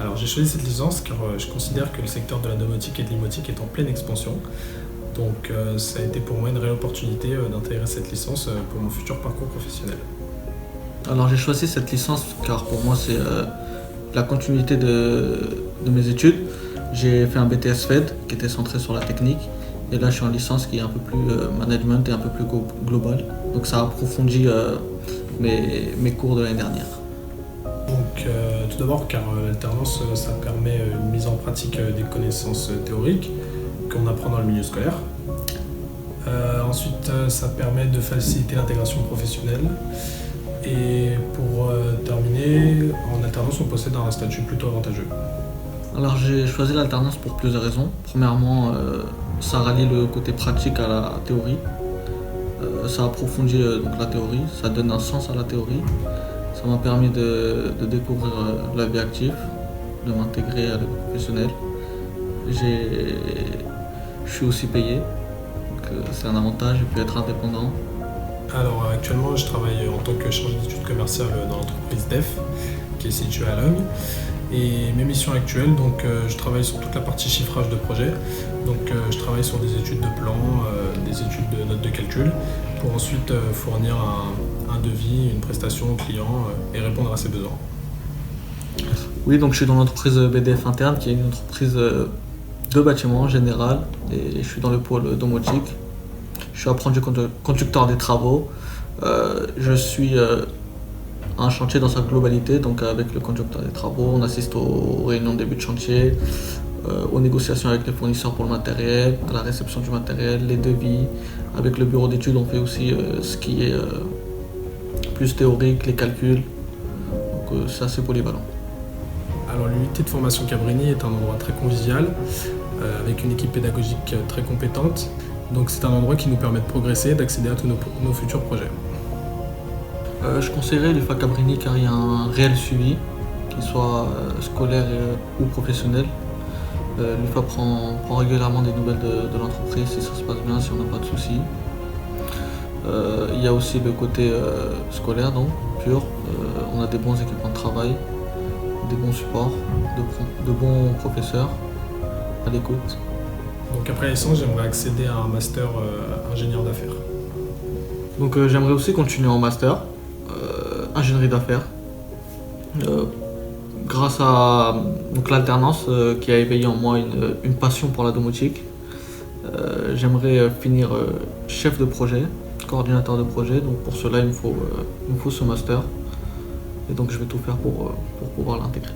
Alors j'ai choisi cette licence car je considère que le secteur de la domotique et de l'imotique est en pleine expansion. Donc ça a été pour moi une réelle opportunité d'intégrer cette licence pour mon futur parcours professionnel. Alors j'ai choisi cette licence car pour moi c'est la continuité de mes études. J'ai fait un BTS FED qui était centré sur la technique et là je suis en licence qui est un peu plus management et un peu plus global. Donc ça approfondit mes cours de l'année dernière. Donc tout d'abord car l'alternance ça permet une mise en pratique des connaissances théoriques qu'on apprend dans le milieu scolaire. Ensuite ça permet de faciliter l'intégration professionnelle. Et pour terminer, en alternance on possède un statut plutôt avantageux. Alors j'ai choisi l'alternance pour plusieurs raisons. Premièrement, ça rallie le côté pratique à la théorie. Ça approfondit donc la théorie, ça donne un sens à la théorie. Ça m'a permis de découvrir la vie active, de m'intégrer à la vie professionnelle. Je suis aussi payé, donc c'est un avantage, je peux être indépendant. Alors actuellement je travaille en tant que chargé d'études commerciales dans l'entreprise DEF qui est située à Logne. Et mes missions actuelles, donc je travaille sur toute la partie chiffrage de projet. Donc je travaille sur des études de plan, des études de notes de calcul pour ensuite fournir un devis, une prestation au client et répondre à ses besoins. Oui, donc je suis dans l'entreprise BDF interne qui est une entreprise de bâtiment général et je suis dans le pôle domotique. Je suis apprenti conducteur des travaux. Je suis un chantier dans sa globalité, donc avec le conducteur des travaux, on assiste aux réunions de début de chantier, aux négociations avec les fournisseurs pour le matériel, à la réception du matériel, les devis. Avec le bureau d'études, on fait aussi ce qui est plus théorique, les calculs. Donc c'est assez polyvalent. Alors l'unité de formation Cabrini est un endroit très convivial, avec une équipe pédagogique très compétente. Donc c'est un endroit qui nous permet de progresser et d'accéder à tous nos futurs projets. Je conseillerais l'UFA Cabrini car il y a un réel suivi, qu'il soit scolaire ou professionnel. L'UFA prend régulièrement des nouvelles de l'entreprise si ça se passe bien, si on n'a pas de soucis. Il y a aussi le côté scolaire, donc pur. On a des bons équipements de travail, des bons supports, de bons professeurs à l'écoute. Donc après la licence, j'aimerais accéder à un master ingénieur d'affaires. Donc j'aimerais aussi continuer en master, ingénierie d'affaires, grâce à l'alternance qui a éveillé en moi une passion pour la domotique. J'aimerais finir chef de projet, coordinateur de projet, donc pour cela il me faut ce master et donc je vais tout faire pour pouvoir l'intégrer.